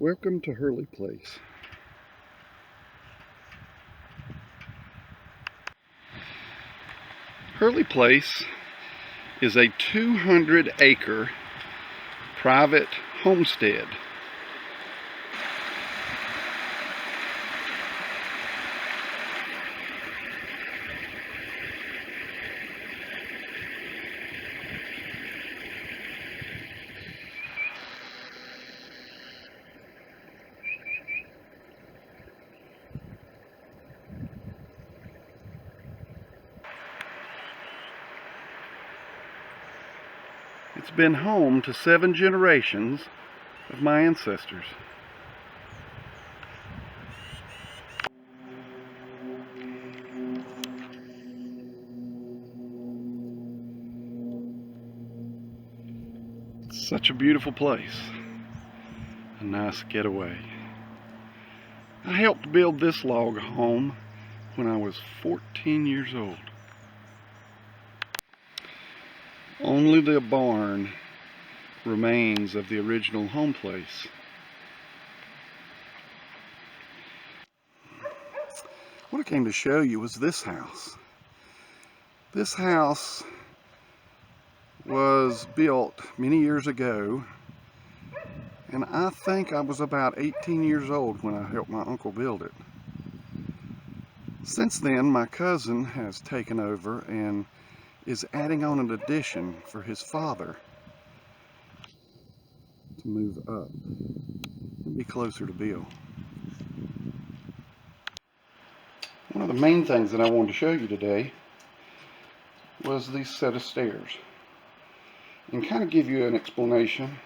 Welcome to Hurley Place. Hurley Place is a 200-acre private homestead. It's been home to 7 generations of my ancestors. It's such a beautiful place. A nice getaway. I helped build this log home when I was 14 years old. Only the barn remains of the original home place. What I came to show you was this house. This house was built many years ago, and I think I was about 18 years old when I helped my uncle build it. Since then, my cousin has taken over and is adding on an addition for his father to move up and be closer to Bill. One of the main things that I wanted to show you today was this set of stairs and kind of give you an explanation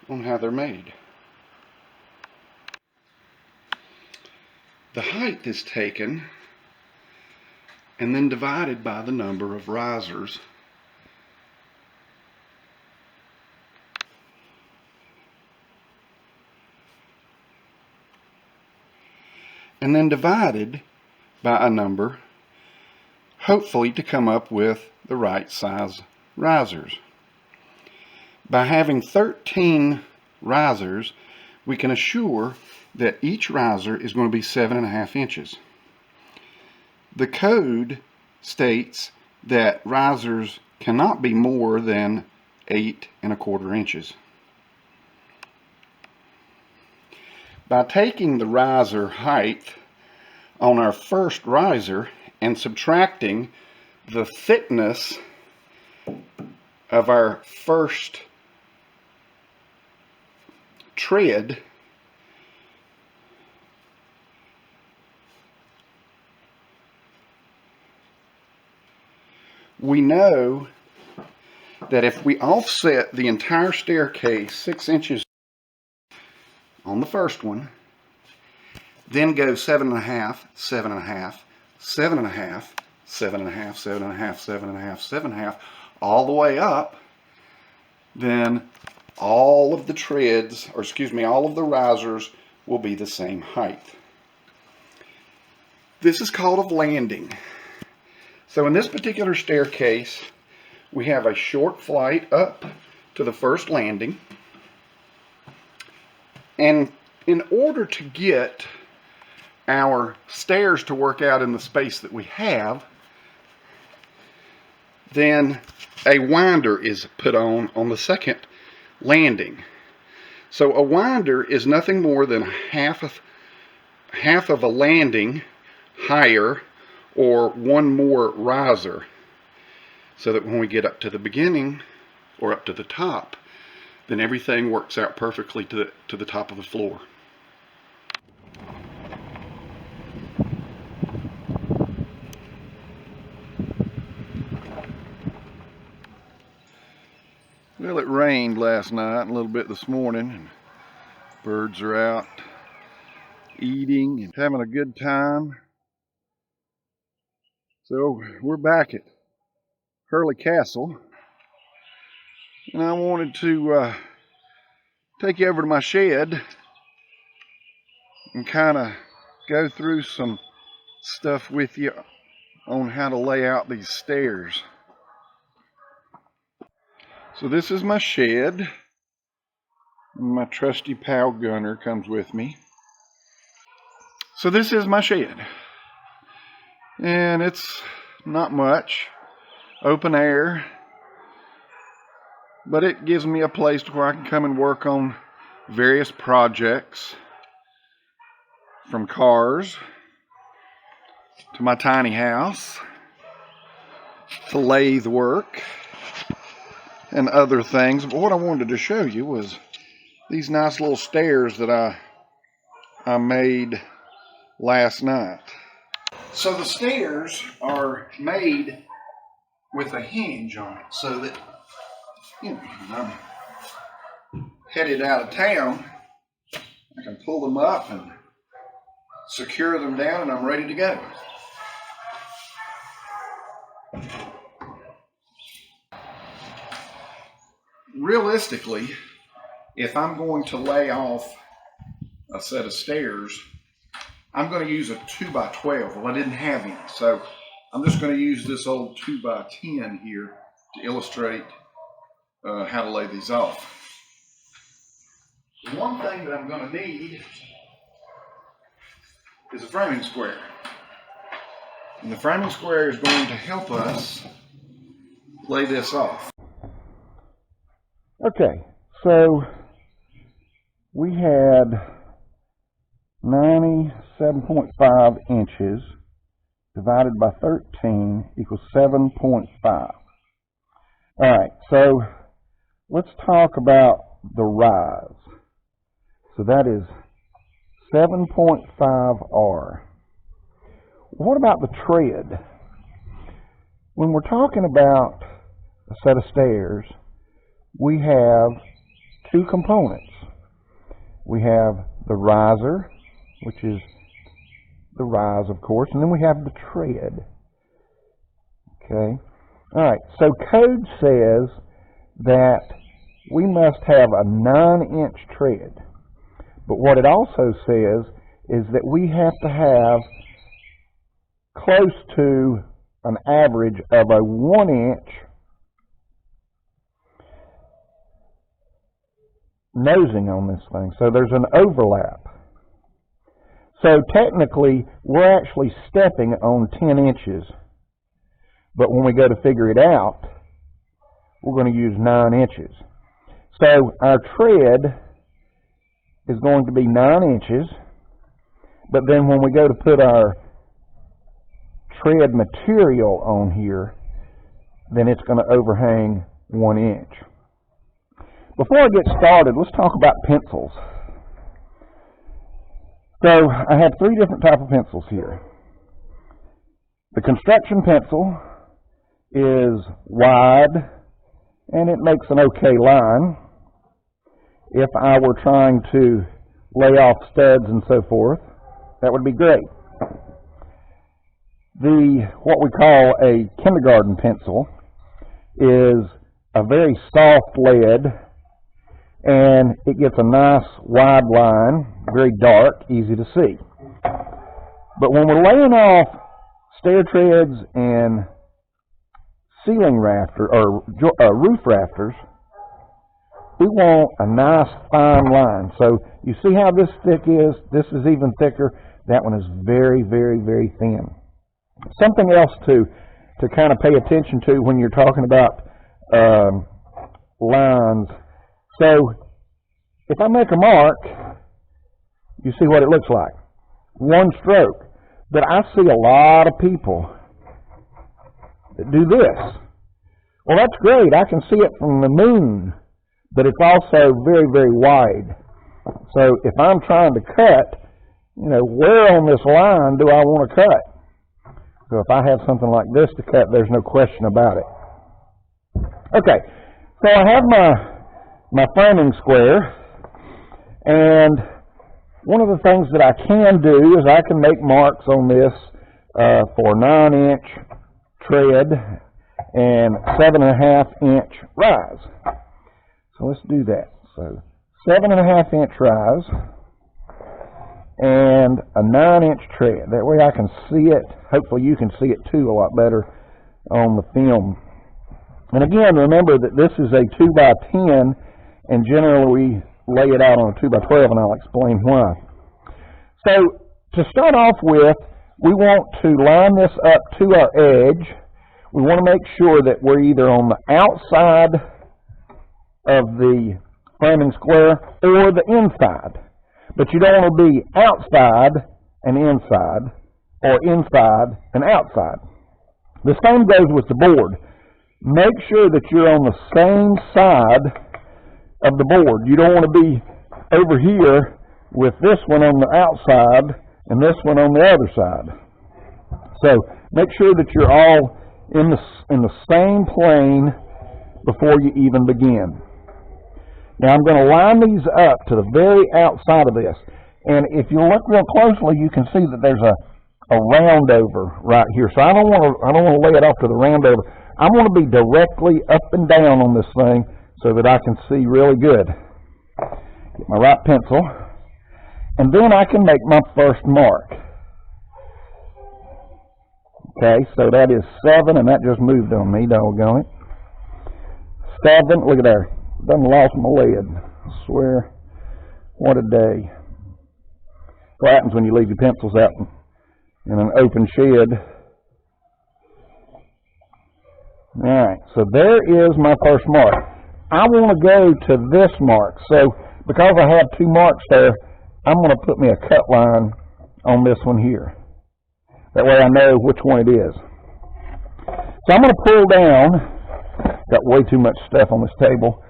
on how they're made. The height is taken and then divided by the number of risers and then divided by a number, hopefully to come up with the right size risers. By having 13 risers, we can assure that each riser is going to be 7.5 inches. The code states that risers cannot be more than 8.25 inches. By taking the riser height on our first riser and subtracting the thickness of our first tread, we know that if we offset the entire staircase 6 inches on the first one, then go 7.5, 7.5, 7.5, 7.5, 7.5, 7.5, 7.5, all the way up, then all of the treads, or excuse me, all of the risers will be the same height. This is called a landing. So in this particular staircase, we have a short flight up to the first landing. And in order to get our stairs to work out in the space that we have, then a winder is put on the second landing. So a winder is nothing more than half of a landing higher, or one more riser, so that when we get up to the beginning or up to the top, then everything works out perfectly to the top of the floor. Well, it rained last night and a little bit this morning, and birds are out eating and having a good time. So we're back at Hurley Castle, and I wanted to take you over to my shed and kind of go through some stuff with you on how to lay out these stairs. So this is my shed. My trusty pal Gunner comes with me. So this is my shed. And it's not much. Open air. But it gives me a place where I can come and work on various projects. From cars to my tiny house to lathe work and other things. But what I wanted to show you was these nice little stairs that I made last night. So the stairs are made with a hinge on it so that, you know, when I'm headed out of town, I can pull them up and secure them down and I'm ready to go. Realistically, if I'm going to lay off a set of stairs, I'm going to use a 2x12. Well, I didn't have any, so I'm just going to use this old 2x10 here to illustrate how to lay these off. The one thing that I'm going to need is a framing square. And the framing square is going to help us lay this off. Okay, so we had 97.5 inches divided by 13 equals 7.5. Alright, so let's talk about the rise. So that is 7.5R. What about the tread? When we're talking about a set of stairs, we have two components. We have the riser, which is the rise, of course, and then we have the tread. Okay? Alright, so code says that we must have a 9-inch tread. But what it also says is that we have to have close to an average of a 1-inch nosing on this thing. So there's an overlap. So technically, we're actually stepping on 10 inches. But when we go to figure it out, we're going to use 9 inches. So our tread is going to be 9 inches. But then when we go to put our tread material on here, then it's going to overhang 1 inch. Before I get started, let's talk about pencils. So I have 3 different types of pencils here. The construction pencil is wide and it makes an okay line. If I were trying to lay off studs and so forth, that would be great. What we call a kindergarten pencil is a very soft lead, and it gets a nice wide line, very dark, easy to see. But when we're laying off stair treads and ceiling rafter or roof rafters, we want a nice fine line. So you see how this thick is? This is even thicker. That one is very, very, very thin. Something else to kind of pay attention to when you're talking about lines. So if I make a mark, you see what it looks like. One stroke. But I see a lot of people that do this. Well, that's great. I can see it from the moon. But it's also very, very wide. So if I'm trying to cut, where on this line do I want to cut? So if I have something like this to cut, there's no question about it. Okay, so I have my framing square, and one of the things that I can do is I can make marks on this for 9-inch tread and 7.5-inch rise. So let's do that. So 7.5-inch rise and a 9-inch tread. That way I can see it. Hopefully you can see it too a lot better on the film. And again, remember that this is a 2x10, and generally lay it out on a 2x12 and I'll explain why. So to start off with, we want to line this up to our edge. We want to make sure that we're either on the outside of the framing square or the inside. But you don't want to be outside and inside or inside and outside. The same goes with the board. Make sure that you're on the same side of the board. You don't want to be over here with this one on the outside and this one on the other side. So make sure that you're all in the same plane before you even begin. Now I'm going to line these up to the very outside of this. And if you look real closely, you can see that there's a roundover right here. So I don't want to lay it off to the roundover. I want to be directly up and down on this thing so that I can see really good. Get my right pencil. And then I can make my first mark. Okay, so that is 7, and that just moved on me, doggone it. 7, look at there. Done lost my lid. I swear, what a day. What happens when you leave your pencils out in an open shed? Alright, so there is my first mark. I want to go to this mark. So because I have 2 marks there, I'm going to put me a cut line on this one here. That way I know which one it is. So I'm going to pull down. Got way too much stuff on this table.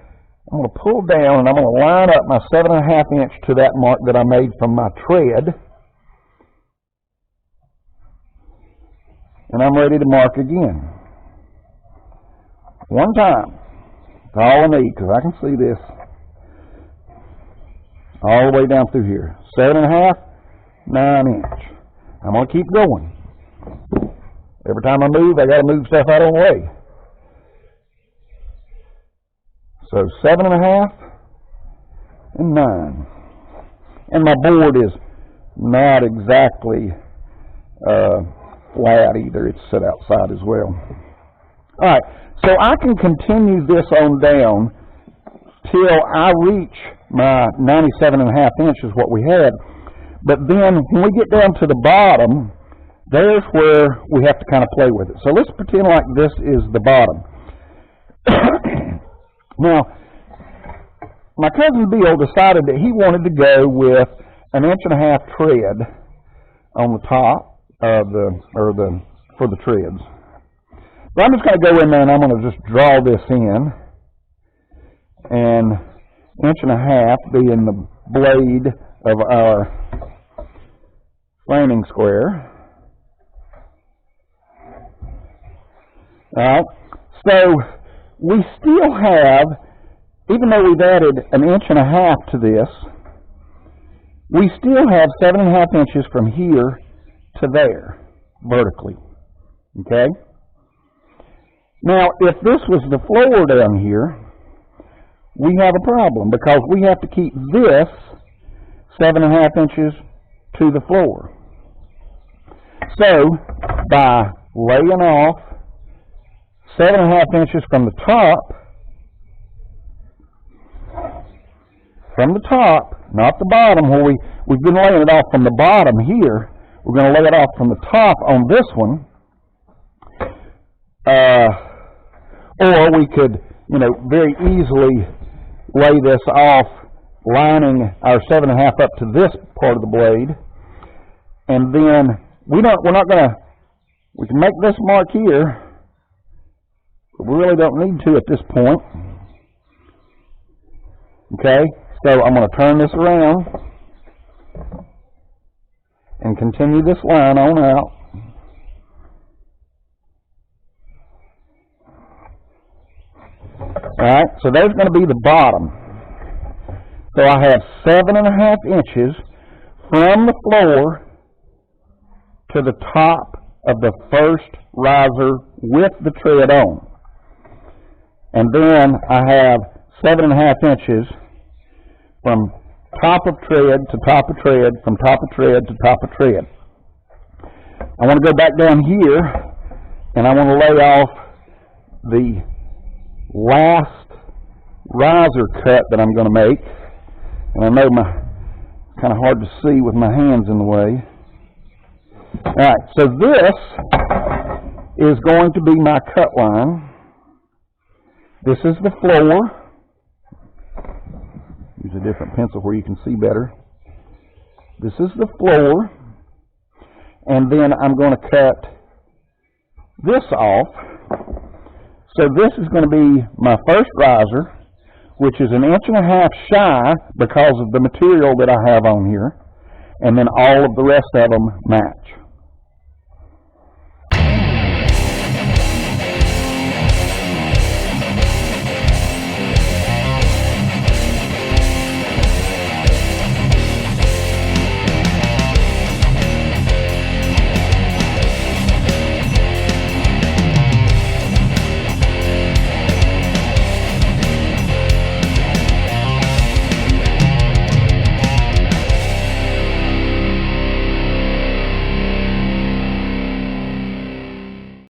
I'm going to pull down and I'm going to line up my 7.5 inch to that mark that I made from my tread. And I'm ready to mark again. One time. That's all I need because I can see this all the way down through here. 7.5, 9 inch. I'm going to keep going. Every time I move, I got to move stuff out of the way. So 7.5 and 9. And my board is not exactly flat either. It's set outside as well. Alright, so I can continue this on down till I reach my 97.5 inches, what we had. But then when we get down to the bottom, there's where we have to kind of play with it. So let's pretend like this is the bottom. Now, my cousin Bill decided that he wanted to go with an 1.5 inch tread on the top of for the treads. So I'm just going to go in there and I'm going to just draw this in. And 1.5 inch being the blade of our framing square. Alright, so we still have, even though we've added an 1.5 inch to this, we still have 7.5 inches from here to there, vertically. Okay? Now, if this was the floor down here, we have a problem because we have to keep this 7.5 inches to the floor. So, by laying off 7.5 inches from the top, not the bottom, where we've been laying it off from the bottom here, we're going to lay it off from the top on this one, or we could, very easily lay this off, lining our 7.5 up to this part of the blade, and then we can make this mark here, but we really don't need to at this point. Okay, so I'm going to turn this around and continue this line on out. Alright, so there's going to be the bottom. So I have 7.5 inches from the floor to the top of the first riser with the tread on. And then I have 7.5 inches from top of tread to top of tread, from top of tread to top of tread. I want to go back down here and I want to lay off the last riser cut that I'm going to make. And I know it's kind of hard to see with my hands in the way. Alright, so this is going to be my cut line. This is the floor. Use a different pencil where you can see better. This is the floor. And then I'm going to cut this off. So this is going to be my first riser, which is 1.5 inches shy because of the material that I have on here. And then all of the rest of them match.